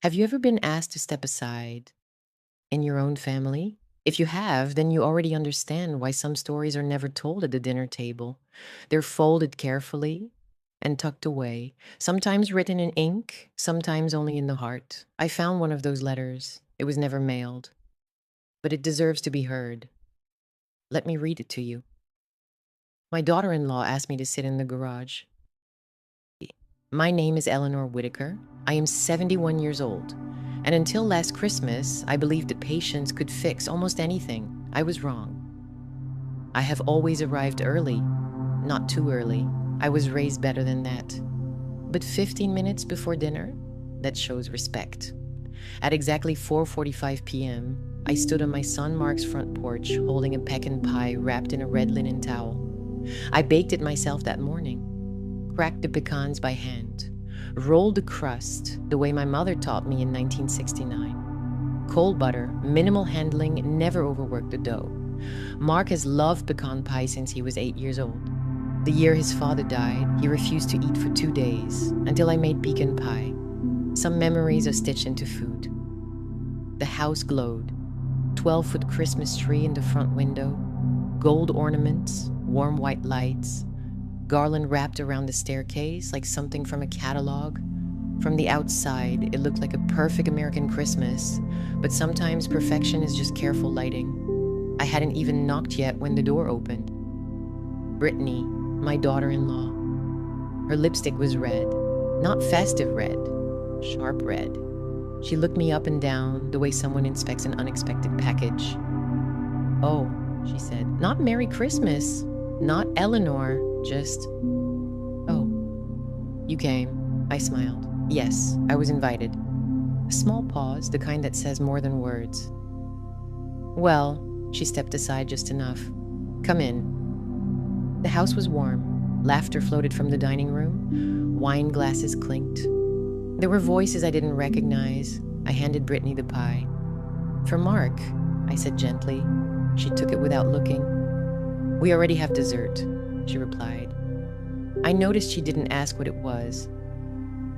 Have you ever been asked to step aside in your own family? If you have, then you already understand why some stories are never told at the dinner table. They're folded carefully and tucked away, sometimes written in ink, sometimes only in the heart. I found one of those letters. It was never mailed, but it deserves to be heard. Let me read it to you. My daughter in law asked me to sit in the garage. My name is Eleanor Whitaker. I am 71 years old. And until last Christmas, I believed that patience could fix almost anything. I was wrong. I have always arrived early, not too early. I was raised better than that. But 15 minutes before dinner, that shows respect. At exactly 4:45 p.m., I stood on my son Mark's front porch holding a pecan pie wrapped in a red linen towel. I baked it myself that morning. Cracked the pecans by hand, rolled the crust the way my mother taught me in 1969. Cold butter, minimal handling, never overworked the dough. Mark has loved pecan pie since he was 8 years old. The year his father died, he refused to eat for 2 days until I made pecan pie. Some memories are stitched into food. The house glowed. 12-foot Christmas tree in the front window, gold ornaments, warm white lights, garland wrapped around the staircase like something from a catalog. From the outside, it looked like a perfect American Christmas, but sometimes perfection is just careful lighting. I hadn't even knocked yet when the door opened. Brittany, my daughter-in-law. Her lipstick was red, not festive red, sharp red. She looked me up and down the way someone inspects an unexpected package. "Oh," she said, "not Merry Christmas, not Eleanor. Just, oh, you came." I smiled. Yes, I was invited. A small pause, the kind that says more than words. "Well," she stepped aside just enough. "Come in." The house was warm. Laughter floated from the dining room. Wine glasses clinked. There were voices I didn't recognize. I handed Brittany the pie. "For Mark," I said gently. She took it without looking. "We already have dessert," she replied. I noticed she didn't ask what it was.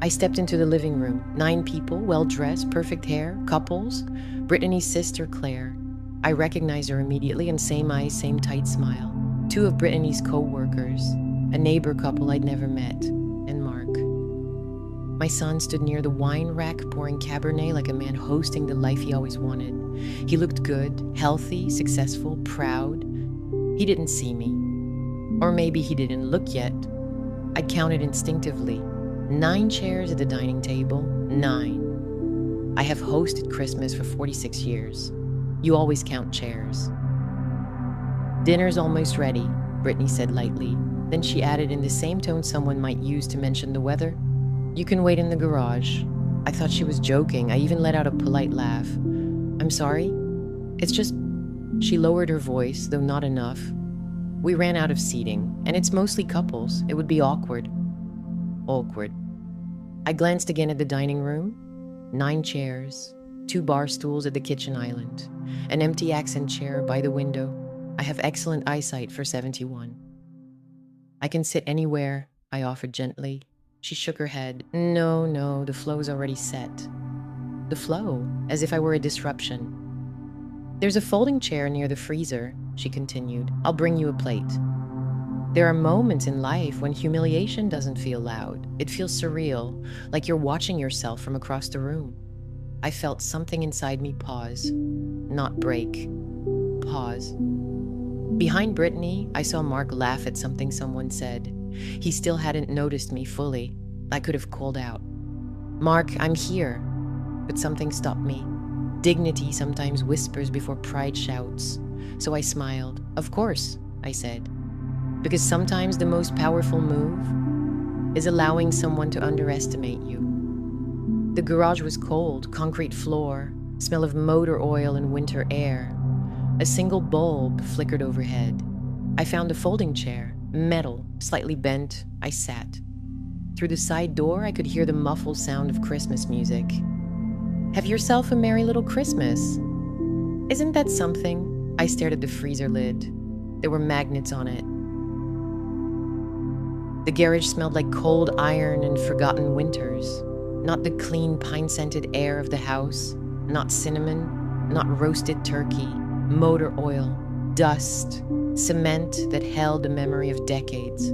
I stepped into the living room. 9 people, well-dressed, perfect hair, couples. Brittany's sister, Claire. I recognized her immediately, and same eyes, same tight smile. 2 of Brittany's co-workers, a neighbor couple I'd never met, and Mark. My son stood near the wine rack pouring Cabernet like a man hosting the life he always wanted. He looked good, healthy, successful, proud. He didn't see me. Or maybe he didn't look yet. I counted instinctively. 9 chairs at the dining table. 9. I have hosted Christmas for 46 years. You always count chairs. "Dinner's almost ready," Brittany said lightly. Then she added in the same tone someone might use to mention the weather, "You can wait in the garage." I thought she was joking. I even let out a polite laugh. "I'm sorry? It's just..." She lowered her voice, though not enough. "We ran out of seating, and it's mostly couples. It would be awkward." Awkward. I glanced again at the dining room. 9 chairs, 2 bar stools at the kitchen island, an empty accent chair by the window. I have excellent eyesight for 71. "I can sit anywhere," I offered gently. She shook her head. No, the flow's already set." The flow, as if I were a disruption. "There's a folding chair near the freezer," she continued. "I'll bring you a plate." There are moments in life when humiliation doesn't feel loud. It feels surreal, like you're watching yourself from across the room. I felt something inside me pause. Not break. Pause. Behind Brittany, I saw Mark laugh at something someone said. He still hadn't noticed me fully. I could have called out, "Mark, I'm here." But something stopped me. Dignity sometimes whispers before pride shouts. So I smiled. "Of course," I said. Because sometimes the most powerful move is allowing someone to underestimate you. The garage was cold, concrete floor, smell of motor oil and winter air. A single bulb flickered overhead. I found a folding chair, metal, slightly bent. I sat. Through the side door, I could hear the muffled sound of Christmas music. "Have yourself a merry little Christmas." "Isn't that something?" I stared at the freezer lid. There were magnets on it. The garage smelled like cold iron and forgotten winters. Not the clean pine-scented air of the house, not cinnamon, not roasted turkey, motor oil, dust, cement that held the memory of decades.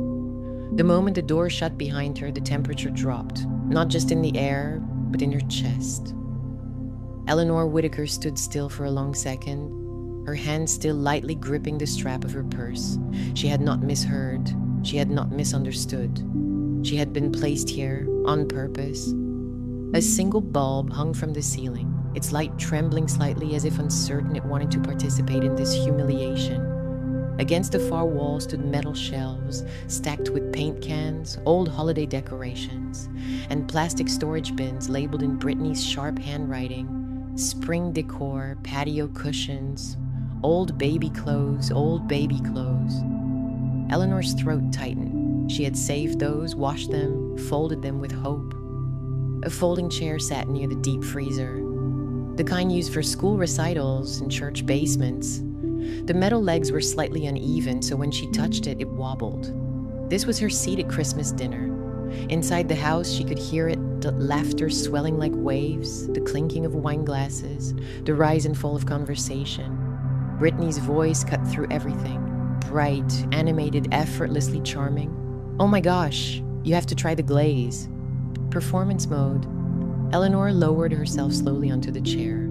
The moment the door shut behind her, the temperature dropped, not just in the air, but in her chest. Eleanor Whitaker stood still for a long second, her hand still lightly gripping the strap of her purse. She had not misheard. She had not misunderstood. She had been placed here on purpose. A single bulb hung from the ceiling, its light trembling slightly as if uncertain it wanted to participate in this humiliation. Against the far wall stood metal shelves, stacked with paint cans, old holiday decorations, and plastic storage bins labeled in Brittany's sharp handwriting, spring decor, patio cushions, old baby clothes, old baby clothes. Eleanor's throat tightened. She had saved those, washed them, folded them with hope. A folding chair sat near the deep freezer, the kind used for school recitals and church basements. The metal legs were slightly uneven, so when she touched it, it wobbled. This was her seat at Christmas dinner. Inside the house, she could hear it, the laughter swelling like waves, the clinking of wine glasses, the rise and fall of conversation. Brittany's voice cut through everything, bright, animated, effortlessly charming. "Oh my gosh, you have to try the glaze." Performance mode. Eleanor lowered herself slowly onto the chair.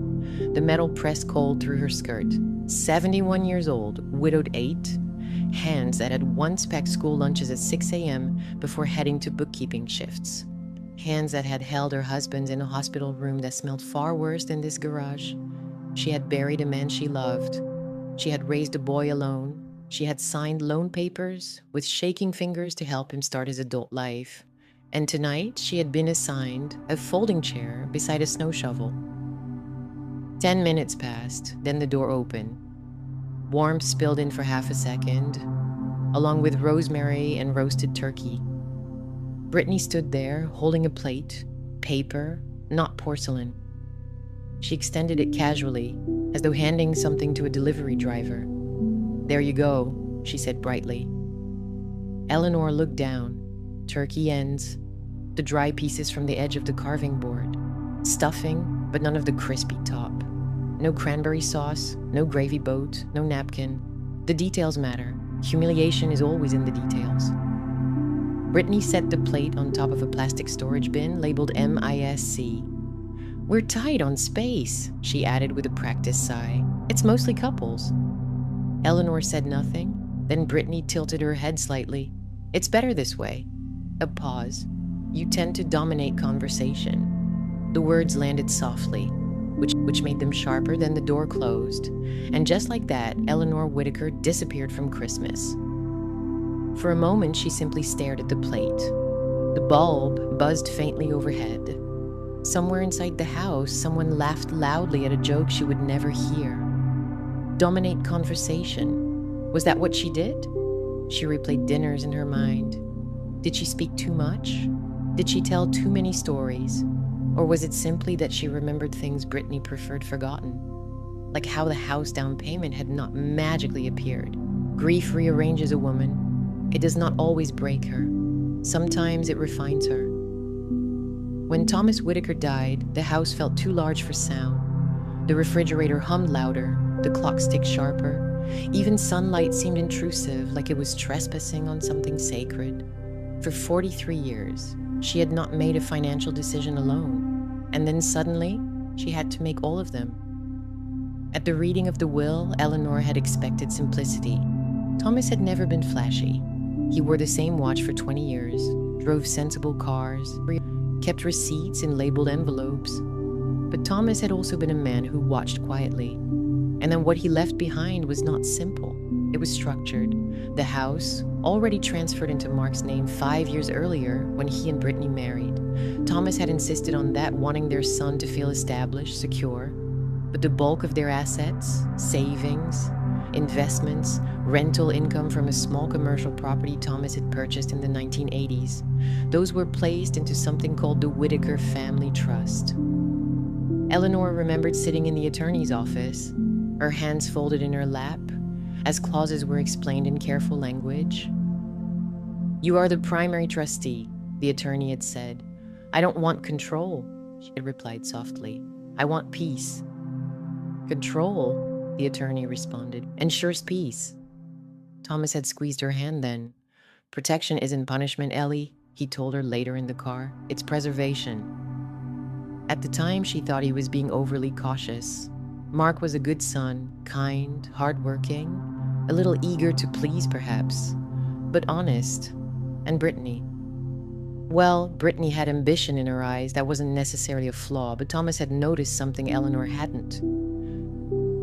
The metal pressed cold through her skirt. 71 years old, widowed 8, hands that had once packed school lunches at 6 a.m. before heading to bookkeeping shifts. Hands that had held her husband in a hospital room that smelled far worse than this garage. She had buried a man she loved. She had raised a boy alone. She had signed loan papers with shaking fingers to help him start his adult life. And tonight, she had been assigned a folding chair beside a snow shovel. 10 minutes passed, then the door opened. Warmth spilled in for half a second, along with rosemary and roasted turkey. Brittany stood there, holding a plate, paper, not porcelain. She extended it casually, as though handing something to a delivery driver. "There you go," she said brightly. Eleanor looked down. Turkey ends, the dry pieces from the edge of the carving board. Stuffing, but none of the crispy top. No cranberry sauce, no gravy boat, no napkin. The details matter. Humiliation is always in the details. Brittany set the plate on top of a plastic storage bin labeled MISC. "We're tight on space," she added with a practiced sigh. "It's mostly couples." Eleanor said nothing, then Brittany tilted her head slightly. "It's better this way." A pause. "You tend to dominate conversation." The words landed softly, which made them sharper. Then the door closed, and just like that, Eleanor Whitaker disappeared from Christmas. For a moment, she simply stared at the plate. The bulb buzzed faintly overhead. Somewhere inside the house, someone laughed loudly at a joke she would never hear. Dominate conversation. Was that what she did? She replayed dinners in her mind. Did she speak too much? Did she tell too many stories? Or was it simply that she remembered things Brittany preferred forgotten? Like how the house down payment had not magically appeared. Grief rearranges a woman. It does not always break her. Sometimes it refines her. When Thomas Whitaker died, the house felt too large for sound. The refrigerator hummed louder, the clock ticked sharper. Even sunlight seemed intrusive, like it was trespassing on something sacred. For 43 years, she had not made a financial decision alone. And then suddenly, she had to make all of them. At the reading of the will, Eleanor had expected simplicity. Thomas had never been flashy. He wore the same watch for 20 years, drove sensible cars, kept receipts in labeled envelopes. But Thomas had also been a man who watched quietly. And then what he left behind was not simple. It was structured. The house, already transferred into Mark's name 5 years earlier when he and Brittany married. Thomas had insisted on that, wanting their son to feel established, secure. But the bulk of their assets, savings, investments, rental income from a small commercial property Thomas had purchased in the 1980s, those were placed into something called the Whitaker Family Trust. Eleanor remembered sitting in the attorney's office, her hands folded in her lap, as clauses were explained in careful language. "You are the primary trustee," the attorney had said. "I don't want control," she had replied softly. "I want peace." "Control," the attorney responded, "ensures peace." Thomas had squeezed her hand then. "Protection isn't punishment, Ellie," he told her later in the car. "It's preservation." At the time, she thought he was being overly cautious. Mark was a good son, kind, hardworking, a little eager to please perhaps, but honest. And Brittany? Well, Brittany had ambition in her eyes. That wasn't necessarily a flaw, but Thomas had noticed something Eleanor hadn't.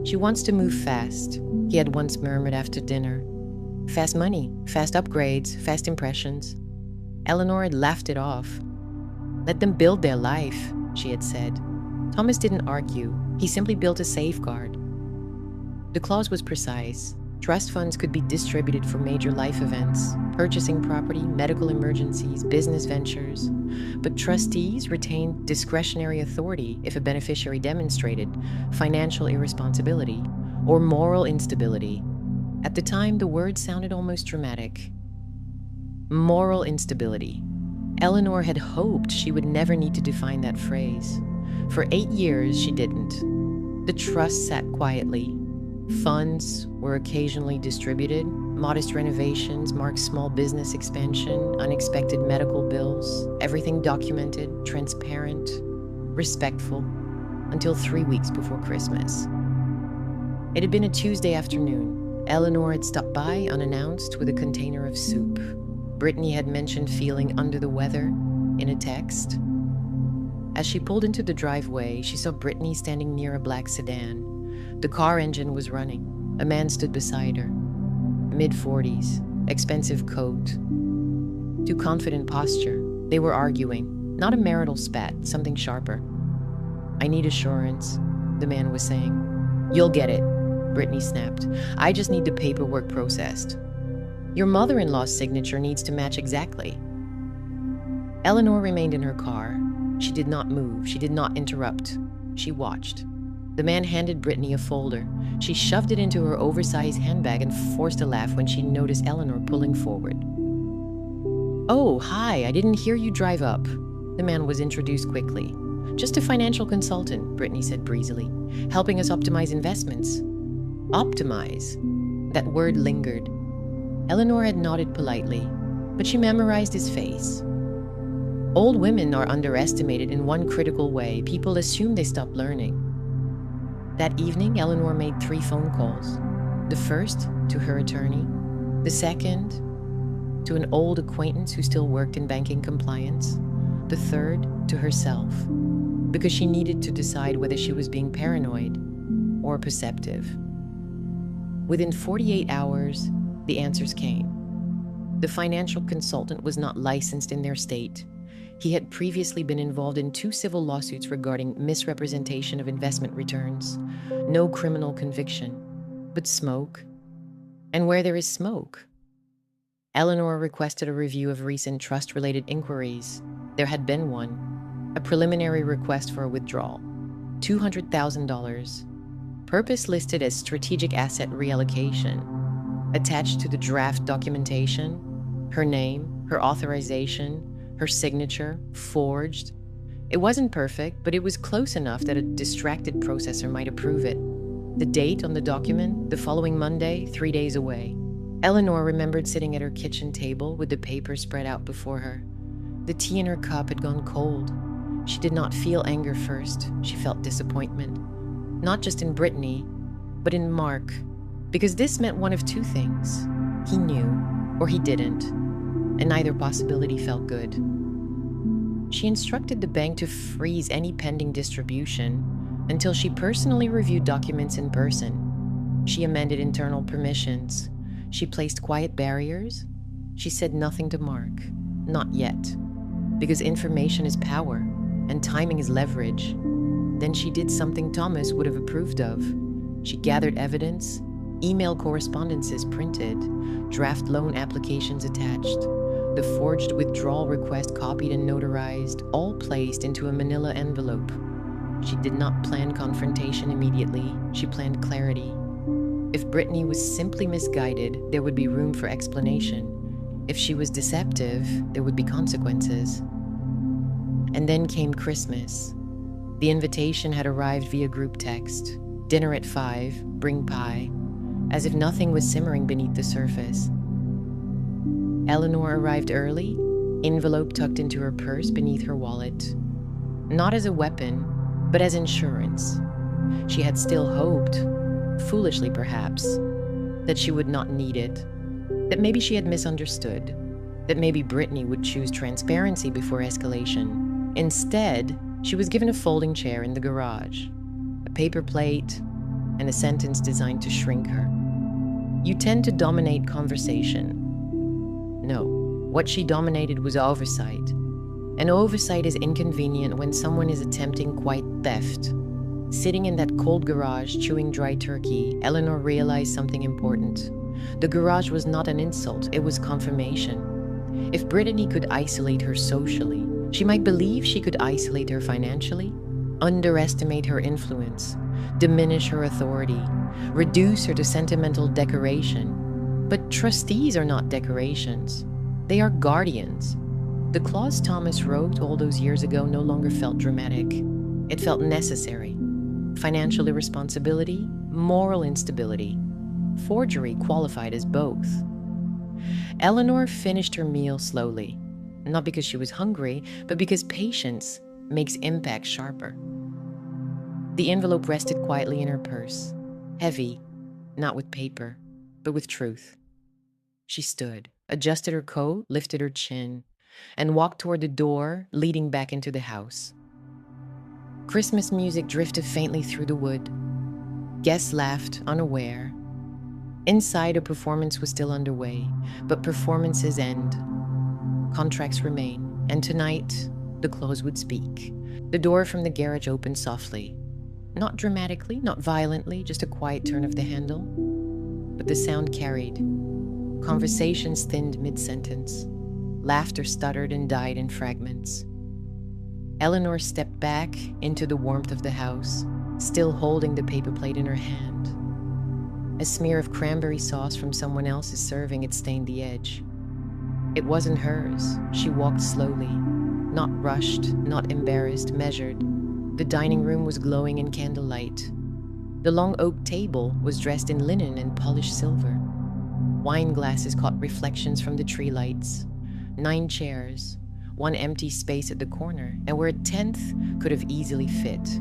"She wants to move fast," he had once murmured after dinner. "Fast money, fast upgrades, fast impressions." Eleanor had laughed it off. "Let them build their life," she had said. Thomas didn't argue. He simply built a safeguard. The clause was precise. Trust funds could be distributed for major life events, purchasing property, medical emergencies, business ventures. But trustees retained discretionary authority if a beneficiary demonstrated financial irresponsibility or moral instability. At the time, the word sounded almost dramatic. Moral instability. Eleanor had hoped she would never need to define that phrase. For 8 years, she didn't. The trust sat quietly. Funds were occasionally distributed. Modest renovations marked small business expansion, unexpected medical bills, everything documented, transparent, respectful, until 3 weeks before Christmas. It had been a Tuesday afternoon. Eleanor had stopped by unannounced with a container of soup. Brittany had mentioned feeling under the weather in a text. As she pulled into the driveway, she saw Brittany standing near a black sedan. The car engine was running. A man stood beside her. Mid-40s, expensive coat. Too confident posture. They were arguing. Not a marital spat, something sharper. "I need assurance," the man was saying. "You'll get it," Brittany snapped. "I just need the paperwork processed." "Your mother-in-law's signature needs to match exactly." Eleanor remained in her car. She did not move. She did not interrupt. She watched. The man handed Brittany a folder. She shoved it into her oversized handbag and forced a laugh when she noticed Eleanor pulling forward. "Oh, hi, I didn't hear you drive up." The man was introduced quickly. "Just a financial consultant," Brittany said breezily, "helping us optimize investments." Optimize? That word lingered. Eleanor had nodded politely, but she memorized his face. Old women are underestimated in one critical way. People assume they stop learning. That evening, Eleanor made 3 phone calls. The first to her attorney, the second to an old acquaintance who still worked in banking compliance, the third to herself, because she needed to decide whether she was being paranoid or perceptive. Within 48 hours, the answers came. The financial consultant was not licensed in their state. He had previously been involved in 2 civil lawsuits regarding misrepresentation of investment returns. No criminal conviction, but smoke. And where there is smoke? Eleanor requested a review of recent trust-related inquiries. There had been one. A preliminary request for a withdrawal. $200,000. Purpose listed as strategic asset reallocation. Attached to the draft documentation, her name, her authorization, her signature, forged. It wasn't perfect, but it was close enough that a distracted processor might approve it. The date on the document, the following Monday, 3 days away. Eleanor remembered sitting at her kitchen table with the paper spread out before her. The tea in her cup had gone cold. She did not feel anger first. She felt disappointment. Not just in Brittany, but in Mark. Because this meant one of 2 things. He knew, or he didn't. And neither possibility felt good. She instructed the bank to freeze any pending distribution until she personally reviewed documents in person. She amended internal permissions. She placed quiet barriers. She said nothing to Mark. Not yet. Because information is power, and timing is leverage. Then she did something Thomas would have approved of. She gathered evidence, email correspondences printed, draft loan applications attached, the forged withdrawal request copied and notarized, all placed into a manila envelope. She did not plan confrontation immediately. She planned clarity. If Brittany was simply misguided, there would be room for explanation. If she was deceptive, there would be consequences. And then came Christmas. The invitation had arrived via group text. Dinner at 5, bring pie, as if nothing was simmering beneath the surface. Eleanor arrived early, envelope tucked into her purse beneath her wallet. Not as a weapon, but as insurance. She had still hoped, foolishly perhaps, that she would not need it, that maybe she had misunderstood, that maybe Brittany would choose transparency before escalation. Instead, she was given a folding chair in the garage, a paper plate, and a sentence designed to shrink her. You tend to dominate conversation. No, what she dominated was oversight. And oversight is inconvenient when someone is attempting quite theft. Sitting in that cold garage chewing dry turkey, Eleanor realized something important. The garage was not an insult, it was confirmation. If Brittany could isolate her socially, she might believe she could isolate her financially, underestimate her influence, diminish her authority, reduce her to sentimental decoration. But trustees are not decorations. They are guardians. The clause Thomas wrote all those years ago no longer felt dramatic. It felt necessary. Financial irresponsibility, moral instability. Forgery qualified as both. Eleanor finished her meal slowly, not because she was hungry, but because patience makes impact sharper. The envelope rested quietly in her purse, heavy, not with paper, but with truth. She stood, adjusted her coat, lifted her chin, and walked toward the door leading back into the house. Christmas music drifted faintly through the wood. Guests laughed, unaware. Inside, a performance was still underway, but performances end. Contracts remain, and tonight, the close would speak. The door from the garage opened softly. Not dramatically, not violently, just a quiet turn of the handle. But the sound carried. Conversations thinned mid-sentence. Laughter stuttered and died in fragments. Eleanor stepped back into the warmth of the house, still holding the paper plate in her hand. A smear of cranberry sauce from someone else's serving had stained the edge. It wasn't hers. She walked slowly, not rushed, not embarrassed, measured. The dining room was glowing in candlelight. The long oak table was dressed in linen and polished silver. Wine glasses caught reflections from the tree lights. 9 chairs, 1 empty space at the corner, and where a 10th could have easily fit.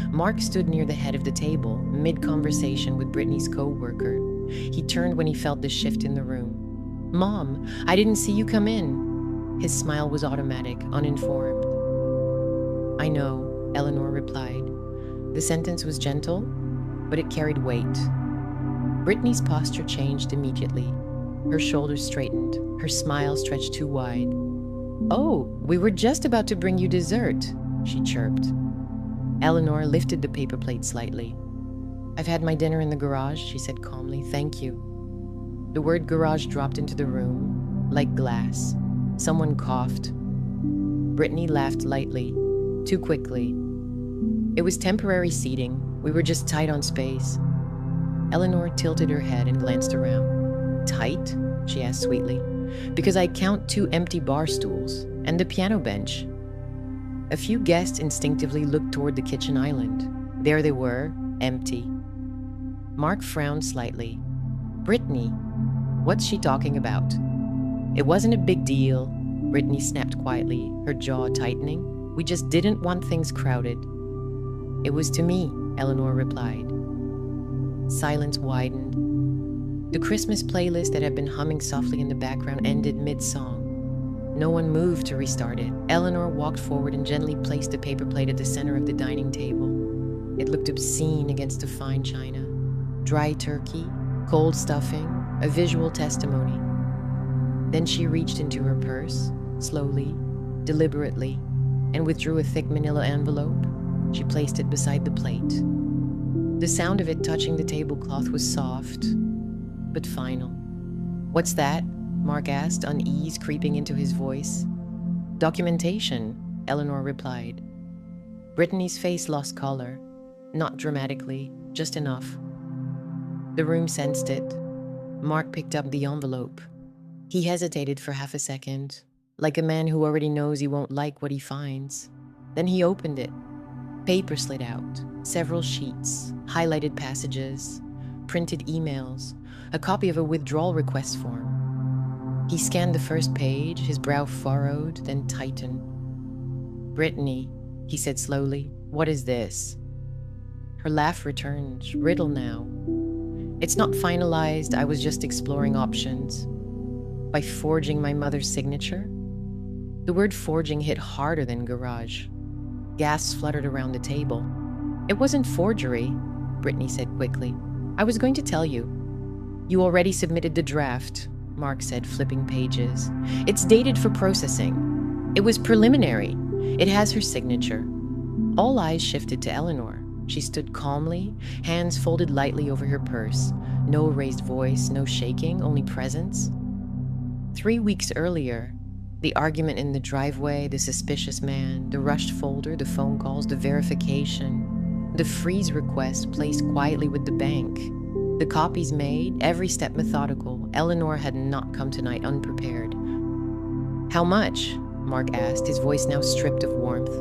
Mark stood near the head of the table, mid-conversation with Brittany's co-worker. He turned when he felt the shift in the room. "Mom, I didn't see you come in." His smile was automatic, uninformed. "I know," Eleanor replied. The sentence was gentle, but it carried weight. Brittany's posture changed immediately. Her shoulders straightened, her smile stretched too wide. "Oh, we were just about to bring you dessert," she chirped. Eleanor lifted the paper plate slightly. "I've had my dinner in the garage," she said calmly. "Thank you." The word garage dropped into the room, like glass. Someone coughed. Brittany laughed lightly, too quickly. It was temporary seating. We were just tight on space. Eleanor tilted her head and glanced around. "Tight?" she asked sweetly. "Because I count 2 empty bar stools and the piano bench." A few guests instinctively looked toward the kitchen island. There they were, empty. Mark frowned slightly. "Brittany, what's she talking about?" "It wasn't a big deal," Brittany snapped quietly, her jaw tightening. "We just didn't want things crowded." "It was to me," Eleanor replied. Silence widened. The Christmas playlist that had been humming softly in the background ended mid-song. No one moved to restart it. Eleanor walked forward and gently placed the paper plate at the center of the dining table. It looked obscene against the fine china. Dry turkey, cold stuffing, a visual testimony. Then she reached into her purse, slowly, deliberately, and withdrew a thick manila envelope. She placed it beside the plate. The sound of it touching the tablecloth was soft, but final. "What's that?" Mark asked, unease creeping into his voice. "Documentation," Eleanor replied. Brittany's face lost color, not dramatically, just enough. The room sensed it. Mark picked up the envelope. He hesitated for half a second, like a man who already knows he won't like what he finds. Then he opened it. Paper slid out, several sheets, highlighted passages, printed emails, a copy of a withdrawal request form. He scanned the first page, his brow furrowed, then tightened. "Brittany," he said slowly, "what is this?" Her laugh returned, brittle now. "It's not finalized, I was just exploring options. By forging my mother's signature?" The word forging hit harder than garage. Gasps fluttered around the table. "It wasn't forgery," Brittany said quickly. "I was going to tell you." "You already submitted the draft," Mark said, flipping pages. "It's dated for processing. It was preliminary. It has her signature." All eyes shifted to Eleanor. She stood calmly, hands folded lightly over her purse. No raised voice, no shaking, only presence. 3 weeks earlier, the argument in the driveway, the suspicious man, the rushed folder, the phone calls, the verification, the freeze request placed quietly with the bank. The copies made, every step methodical. Eleanor had not come tonight unprepared. "How much?" Mark asked, his voice now stripped of warmth.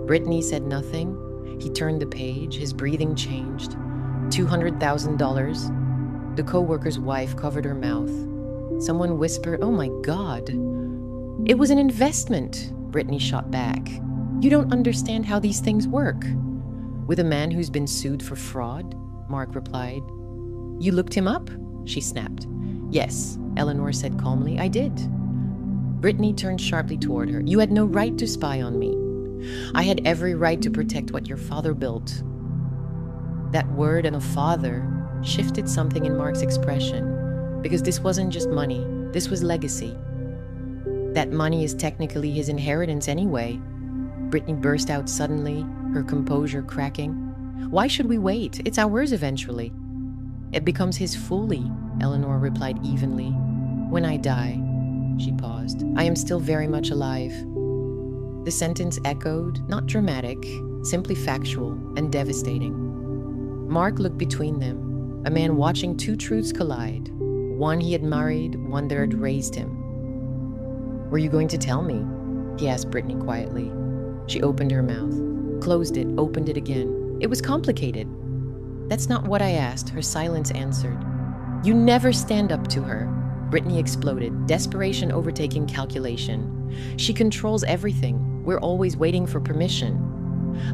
Brittany said nothing. He turned the page, his breathing changed. $200,000. The co-worker's wife covered her mouth. Someone whispered, "Oh my God." "It was an investment," Brittany shot back. "You don't understand how these things work." "With a man who's been sued for fraud?" Mark replied. "You looked him up?" she snapped. "Yes," Eleanor said calmly, "I did." Brittany turned sharply toward her. "You had no right to spy on me. I had every right to protect what your father built." That word and a father shifted something in Mark's expression, because this wasn't just money, this was legacy. "That money is technically his inheritance anyway." Brittany burst out suddenly, her composure cracking. "Why should we wait? It's ours eventually." "It becomes his fully," Eleanor replied evenly. "When I die." She paused. "I am still very much alive." The sentence echoed, not dramatic, simply factual and devastating. Mark looked between them, a man watching two truths collide. One he had married, one that had raised him. "Were you going to tell me?" he asked Brittany quietly. She opened her mouth, closed it, opened it again. "It was complicated." "That's not what I asked," her silence answered. "You never stand up to her." Brittany exploded, desperation overtaking calculation. "She controls everything. We're always waiting for permission."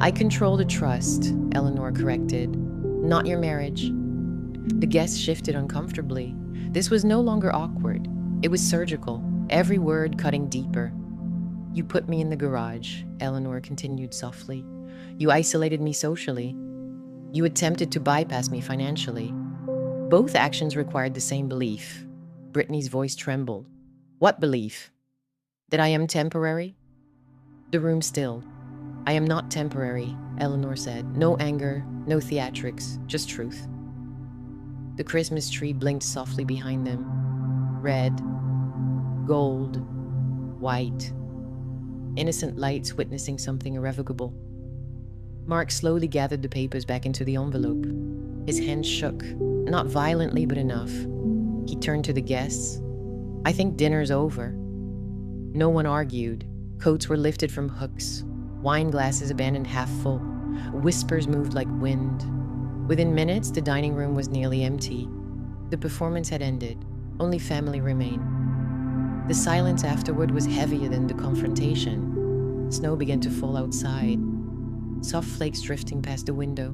"I control the trust," Eleanor corrected. "Not your marriage." The guest shifted uncomfortably. This was no longer awkward. It was surgical, every word cutting deeper. "You put me in the garage," Eleanor continued softly. "You isolated me socially. You attempted to bypass me financially. Both actions required the same belief." Brittany's voice trembled. "What belief?" "That I am temporary?" The room stilled. "I am not temporary," Eleanor said. No anger, no theatrics, just truth. The Christmas tree blinked softly behind them. Red, gold, white. Innocent lights witnessing something irrevocable. Mark slowly gathered the papers back into the envelope. His hands shook, not violently but enough. He turned to the guests. "I think dinner's over." No one argued. Coats were lifted from hooks. Wine glasses abandoned half full. Whispers moved like wind. Within minutes, the dining room was nearly empty. The performance had ended. Only family remained. The silence afterward was heavier than the confrontation. Snow began to fall outside, soft flakes drifting past the window.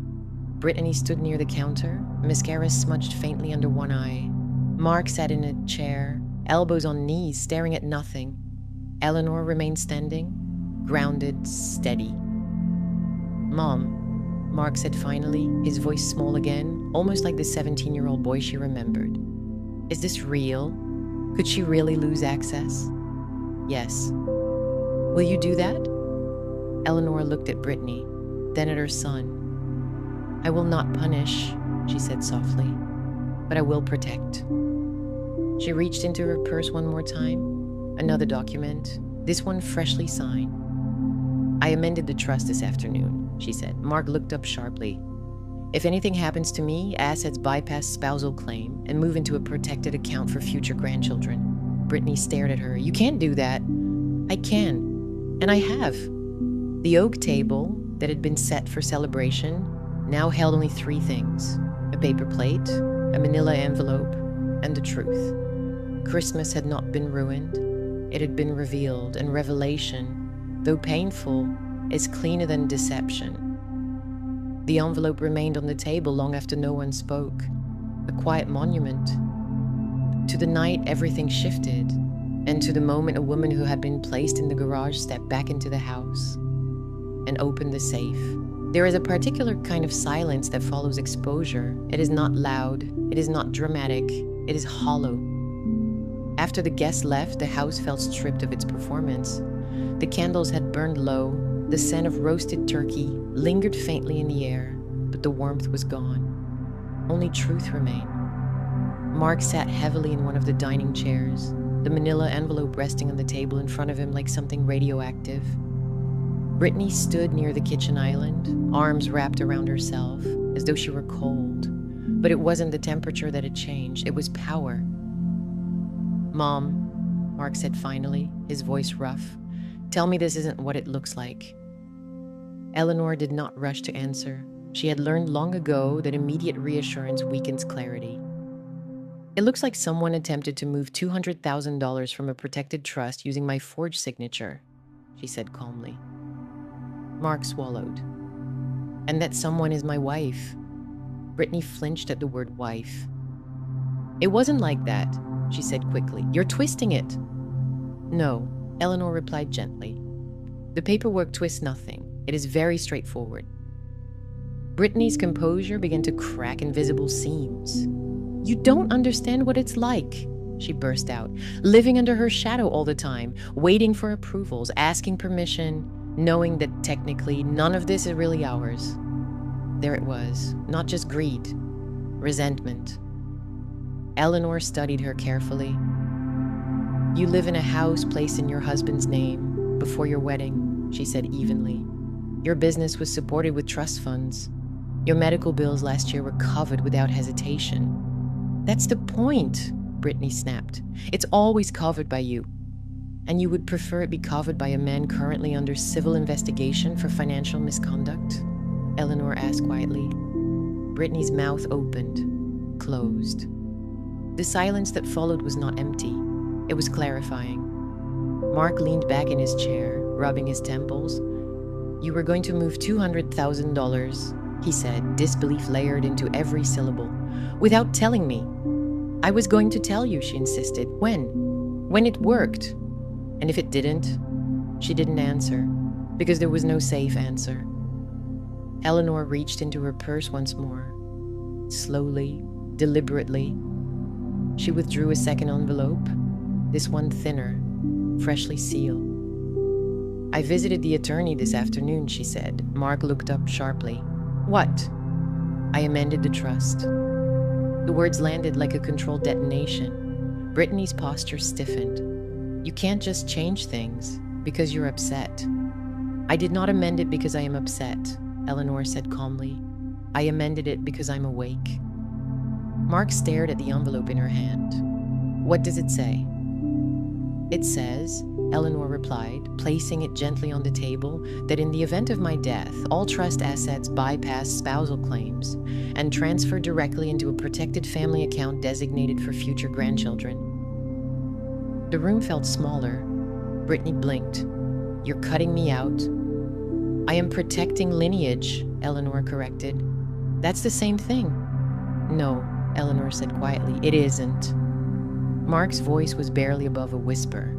Brittany stood near the counter, mascara smudged faintly under one eye. Mark sat in a chair, elbows on knees, staring at nothing. Eleanor remained standing, grounded, steady. "Mom," Mark said finally, his voice small again, almost like the 17-year-old boy she remembered. "Is this real? Could she really lose access?" "Yes." "Will you do that?" Eleanor looked at Brittany, then at her son. "I will not punish," she said softly, "but I will protect." She reached into her purse one more time. Another document, this one freshly signed. "I amended the trust this afternoon," she said. Mark looked up sharply. "If anything happens to me, assets bypass spousal claim and move into a protected account for future grandchildren." Brittany stared at her. "You can't do that." I can, and I have. The oak table that had been set for celebration now held only three things: a paper plate, a manila envelope, and the truth. Christmas had not been ruined. It had been revealed, and revelation, though painful, is cleaner than deception. The envelope remained on the table long after no one spoke, a quiet monument to the night everything shifted, and to the moment a woman who had been placed in the garage stepped back into the house and opened the safe. There is a particular kind of silence that follows exposure. It is not loud, it is not dramatic, it is hollow. After the guests left, the house felt stripped of its performance. The candles had burned low, the scent of roasted turkey lingered faintly in the air, but the warmth was gone. Only truth remained. Mark sat heavily in one of the dining chairs, the manila envelope resting on the table in front of him like something radioactive. Brittany stood near the kitchen island, arms wrapped around herself, as though she were cold. But it wasn't the temperature that had changed, it was power. "Mom," Mark said finally, his voice rough, "tell me this isn't what it looks like." Eleanor did not rush to answer. She had learned long ago that immediate reassurance weakens clarity. "It looks like someone attempted to move $200,000 from a protected trust using my forged signature," she said calmly. Mark swallowed. "And that someone is my wife." Brittany flinched at the word wife. "It wasn't like that," she said quickly. "You're twisting it." "No," Eleanor replied gently. "The paperwork twists nothing. It is very straightforward." Brittany's composure began to crack in visible seams. "You don't understand what it's like," she burst out, "living under her shadow all the time, waiting for approvals, asking permission, knowing that technically none of this is really ours." There it was, not just greed, resentment. Eleanor studied her carefully. "You live in a house placed in your husband's name before your wedding," she said evenly. "Your business was supported with trust funds. Your medical bills last year were covered without hesitation." "That's the point," Brittany snapped. "It's always covered by you. And you would prefer it be covered by a man currently under civil investigation for financial misconduct?" Eleanor asked quietly. Brittany's mouth opened, closed. The silence that followed was not empty. It was clarifying. Mark leaned back in his chair, rubbing his temples. "You were going to move $200,000, he said, disbelief layered into every syllable, "without telling me." "I was going to tell you," she insisted. "When? When it worked. And if it didn't?" She didn't answer, because there was no safe answer. Eleanor reached into her purse once more. Slowly, deliberately, she withdrew a second envelope, this one thinner, freshly sealed. "I visited the attorney this afternoon," she said. Mark looked up sharply. "What?" "I amended the trust." The words landed like a controlled detonation. Brittany's posture stiffened. "You can't just change things because you're upset." "I did not amend it because I am upset," Eleanor said calmly. "I amended it because I'm awake." Mark stared at the envelope in her hand. "What does it say?" "It says," Eleanor replied, placing it gently on the table, "that in the event of my death, all trust assets bypass spousal claims and transfer directly into a protected family account designated for future grandchildren." The room felt smaller. Brittany blinked. "You're cutting me out?" "I am protecting lineage," Eleanor corrected. "That's the same thing." "No," Eleanor said quietly, "it isn't." Mark's voice was barely above a whisper.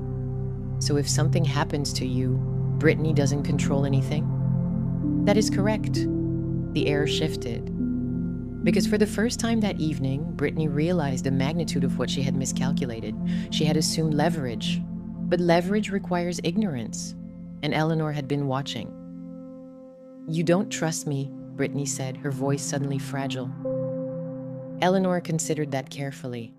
"So if something happens to you, Brittany doesn't control anything?" "That is correct." The air shifted. Because for the first time that evening, Brittany realized the magnitude of what she had miscalculated. She had assumed leverage. But leverage requires ignorance. And Eleanor had been watching. "You don't trust me," Brittany said, her voice suddenly fragile. Eleanor considered that carefully.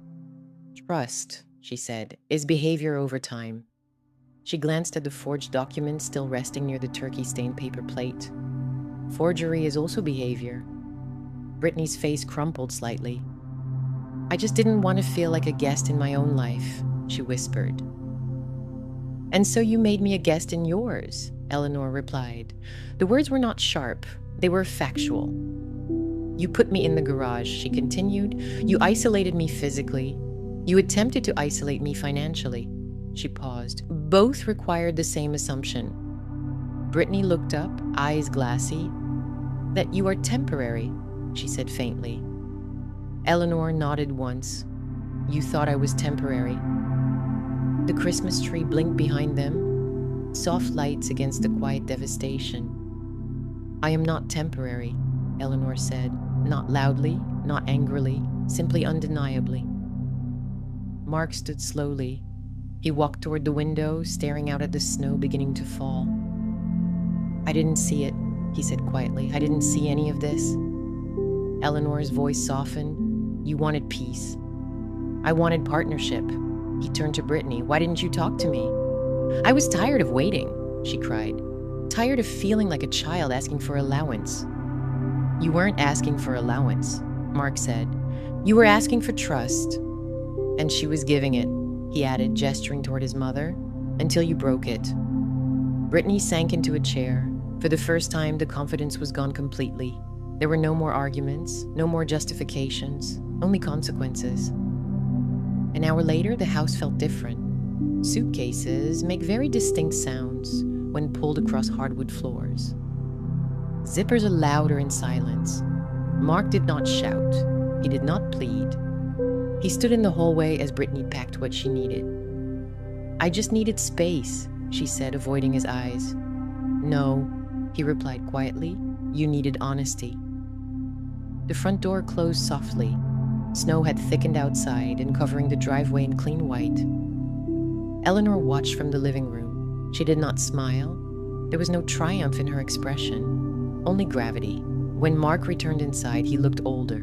"Trust," she said, "is behavior over time." She glanced at the forged document still resting near the turkey-stained paper plate. "Forgery is also behavior." Brittany's face crumpled slightly. "I just didn't want to feel like a guest in my own life," she whispered. "And so you made me a guest in yours," Eleanor replied. The words were not sharp, they were factual. "You put me in the garage," she continued. "You isolated me physically. You attempted to isolate me financially." She paused. "Both required the same assumption." Brittany looked up, eyes glassy. "That you are temporary," she said faintly. Eleanor nodded once. "You thought I was temporary." The Christmas tree blinked behind them, soft lights against the quiet devastation. "I am not temporary," Eleanor said, not loudly, not angrily, simply undeniably. Mark stood slowly. He walked toward the window, staring out at the snow beginning to fall. "I didn't see it," he said quietly. "I didn't see any of this." Eleanor's voice softened. "You wanted peace. I wanted partnership." He turned to Brittany. "Why didn't you talk to me?" "I was tired of waiting," she cried. "Tired of feeling like a child asking for allowance." "You weren't asking for allowance," Mark said. "You were asking for trust." "And she was giving it," he added, gesturing toward his mother, "until you broke it." Brittany sank into a chair. For the first time, the confidence was gone completely. There were no more arguments, no more justifications, only consequences. An hour later, the house felt different. Suitcases make very distinct sounds when pulled across hardwood floors. Zippers are louder in silence. Mark did not shout. He did not plead. He stood in the hallway as Brittany packed what she needed. "I just needed space," she said, avoiding his eyes. "No," he replied quietly. "You needed honesty." The front door closed softly. Snow had thickened outside and covering the driveway in clean white. Eleanor watched from the living room. She did not smile. There was no triumph in her expression, only gravity. When Mark returned inside, he looked older.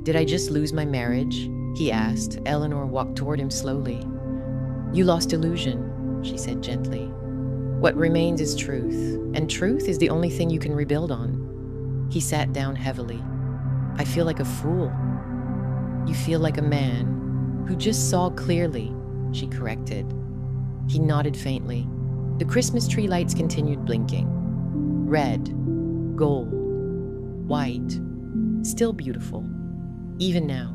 "Did I just lose my marriage?" he asked. Eleanor walked toward him slowly. "You lost illusion," she said gently. "What remains is truth, and truth is the only thing you can rebuild on." He sat down heavily. "I feel like a fool." "You feel like a man who just saw clearly," she corrected. He nodded faintly. The Christmas tree lights continued blinking. Red, gold, white, still beautiful, even now.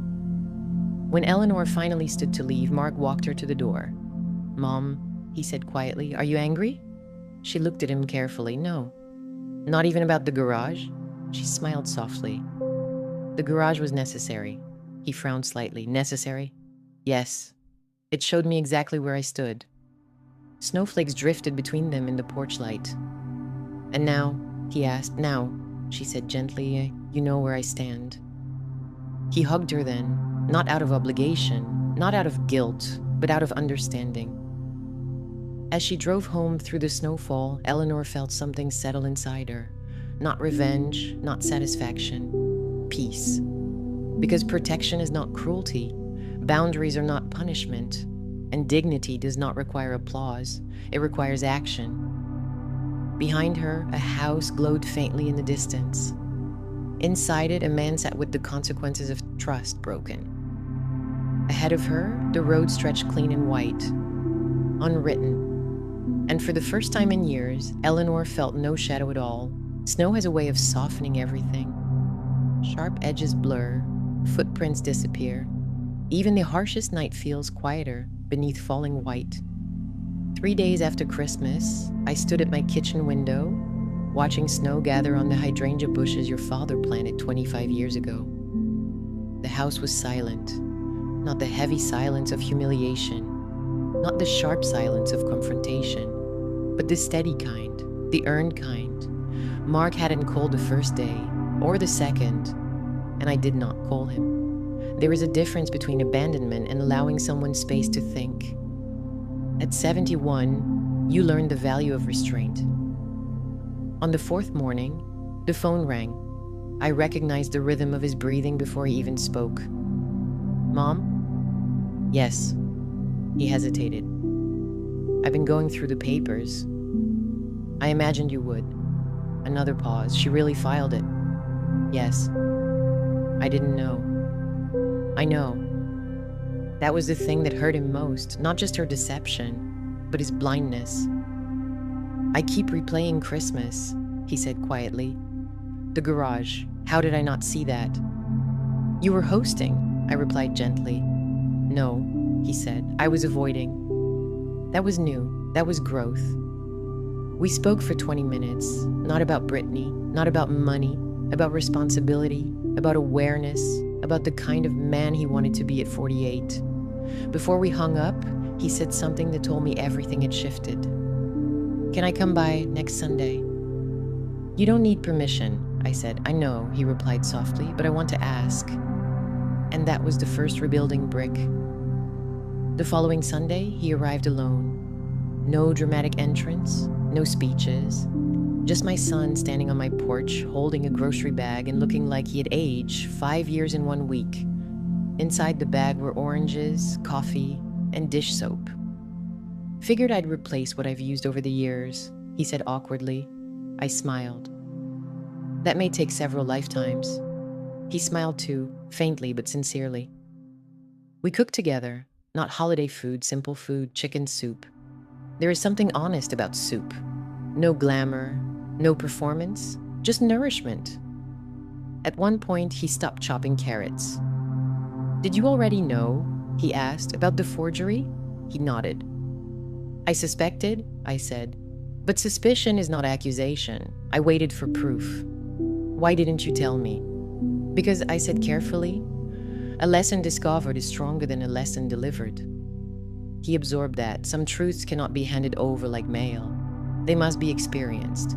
When Eleanor finally stood to leave, Mark walked her to the door. "Mom," he said quietly, "are you angry?" She looked at him carefully. "No." "Not even about the garage?" She smiled softly. "The garage was necessary." He frowned slightly. "Necessary?" "Yes. It showed me exactly where I stood." Snowflakes drifted between them in the porch light. "And now?" he asked. "Now," she said gently, "you know where I stand." He hugged her then, not out of obligation, not out of guilt, but out of understanding. As she drove home through the snowfall, Eleanor felt something settle inside her. Not revenge, not satisfaction, peace. Because protection is not cruelty, boundaries are not punishment, and dignity does not require applause, it requires action. Behind her, a house glowed faintly in the distance. Inside it, a man sat with the consequences of trust broken. Ahead of her, the road stretched clean and white, unwritten. And for the first time in years, Eleanor felt no shadow at all. Snow has a way of softening everything. Sharp edges blur, footprints disappear. Even the harshest night feels quieter beneath falling white. 3 days after Christmas, I stood at my kitchen window, watching snow gather on the hydrangea bushes your father planted 25 years ago. The house was silent, not the heavy silence of humiliation, not the sharp silence of confrontation, but the steady kind, the earned kind. Mark hadn't called the first day, or the second, and I did not call him. There is a difference between abandonment and allowing someone space to think. At 71, you learn the value of restraint. On the 4th morning, the phone rang. I recognized the rhythm of his breathing before he even spoke. "Mom?" "Yes." He hesitated. "I've been going through the papers." "I imagined you would." Another pause. "She really filed it?" "Yes." "I didn't know." "I know." That was the thing that hurt him most, not just her deception, but his blindness. "I keep replaying Christmas," he said quietly. "The garage. How did I not see that?" "You were hosting," I replied gently. "No," he said. "I was avoiding." That was new. That was growth. We spoke for 20 minutes, not about Brittany, not about money, about responsibility, about awareness, about the kind of man he wanted to be at 48. Before we hung up, he said something that told me everything had shifted. "Can I come by next Sunday?" "You don't need permission," I said. "I know," he replied softly, "but I want to ask." And that was the first rebuilding brick. The following Sunday, he arrived alone. No dramatic entrance, no speeches, just my son standing on my porch holding a grocery bag and looking like he had aged 5 years in 1 week. Inside the bag were oranges, coffee, and dish soap. "Figured I'd replace what I've used over the years," he said awkwardly. I smiled. "That may take several lifetimes." He smiled too, faintly but sincerely. We cooked together, not holiday food, simple food, chicken soup. There is something honest about soup. No glamour, no performance, just nourishment. At one point, he stopped chopping carrots. "Did you already know," he asked, "about the forgery?" He nodded. "I suspected," I said, "but suspicion is not accusation. I waited for proof." "Why didn't you tell me?" "Because," I said carefully, "a lesson discovered is stronger than a lesson delivered." He absorbed that. Some truths cannot be handed over like mail. They must be experienced.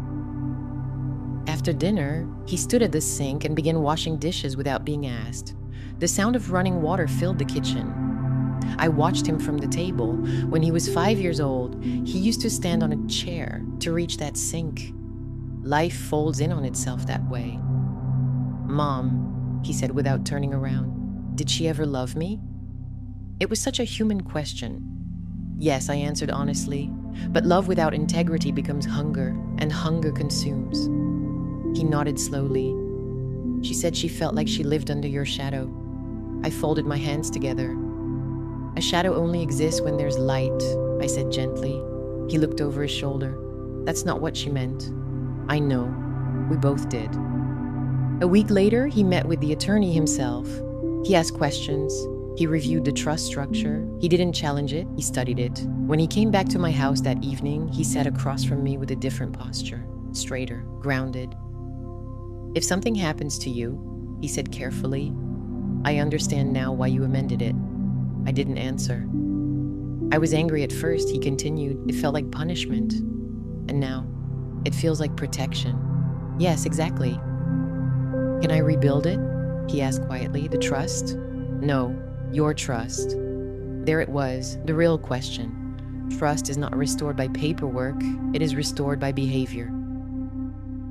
After dinner, he stood at the sink and began washing dishes without being asked. The sound of running water filled the kitchen. I watched him from the table. When he was 5 years old, he used to stand on a chair to reach that sink. Life folds in on itself that way. "Mom," he said without turning around, "did she ever love me?" It was such a human question. "Yes," I answered honestly, "but love without integrity becomes hunger, and hunger consumes." He nodded slowly. "She said she felt like she lived under your shadow." I folded my hands together. "A shadow only exists when there's light," I said gently. He looked over his shoulder. "That's not what she meant." "I know." We both did. A week later, he met with the attorney himself. He asked questions. He reviewed the trust structure. He didn't challenge it, he studied it. When he came back to my house that evening, he sat across from me with a different posture, straighter, grounded. "If something happens to you," he said carefully, "I understand now why you amended it." I didn't answer. "I was angry at first," he continued. "It felt like punishment. And now, it feels like protection." "Yes, exactly." "Can I rebuild it?" he asked quietly. "The trust?" "No, your trust." There it was, the real question. Trust is not restored by paperwork, it is restored by behavior.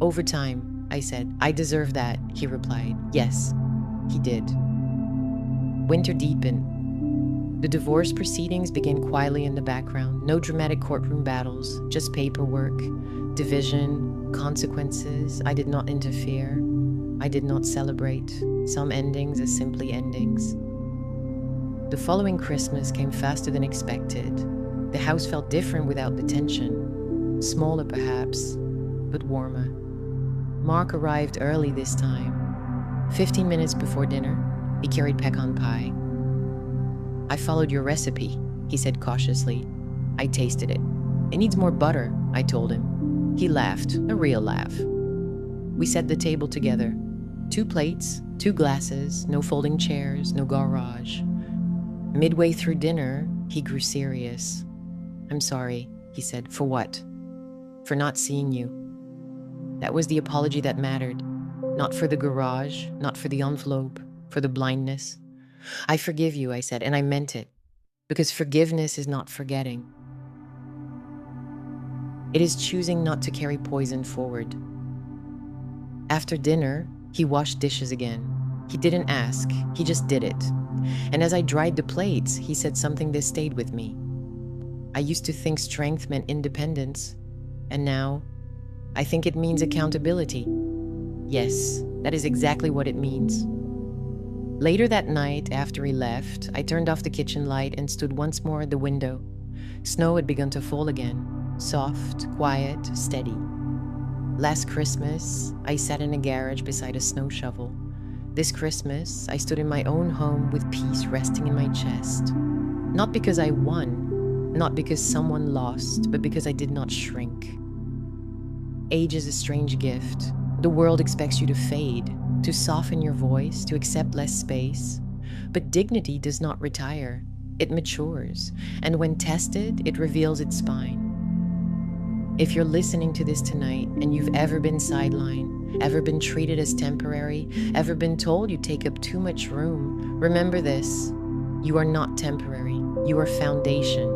"Over time," I said. "I deserve that," he replied. Yes, he did. Winter deepened. The divorce proceedings began quietly in the background. No dramatic courtroom battles, just paperwork, division, consequences. I did not interfere. I did not celebrate. Some endings as simply endings. The following Christmas came faster than expected. The house felt different without the tension. Smaller perhaps, but warmer. Mark arrived early this time. 15 minutes before dinner, he carried pecan pie. "I followed your recipe," he said cautiously. I tasted it. "It needs more butter," I told him. He laughed, a real laugh. We set the table together. 2 plates, 2 glasses, no folding chairs, no garage. Midway through dinner, he grew serious. "I'm sorry," he said. "For what?" "For not seeing you." That was the apology that mattered. Not for the garage, not for the envelope, for the blindness. "I forgive you," I said, and I meant it. Because forgiveness is not forgetting. It is choosing not to carry poison forward. After dinner, he washed dishes again. He didn't ask, he just did it. And as I dried the plates, he said something that stayed with me. I used to think strength meant independence, and now I think it means accountability. Yes, that is exactly what it means. Later that night, after he left, I turned off the kitchen light and stood once more at the window. Snow had begun to fall again, soft, quiet, steady. Last Christmas, I sat in a garage beside a snow shovel. This Christmas, I stood in my own home with peace resting in my chest. Not because I won, not because someone lost, but because I did not shrink. Age is a strange gift. The world expects you to fade, to soften your voice, to accept less space. But dignity does not retire. It matures, and when tested, it reveals its spine. If you're listening to this tonight and you've ever been sidelined, ever been treated as temporary, ever been told you take up too much room, remember this: you are not temporary, you are foundation.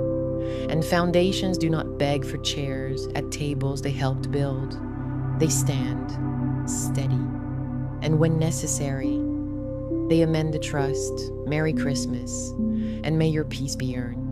And foundations do not beg for chairs at tables they helped build. They stand steady, and when necessary, they amend the trust. Merry Christmas, and may your peace be earned.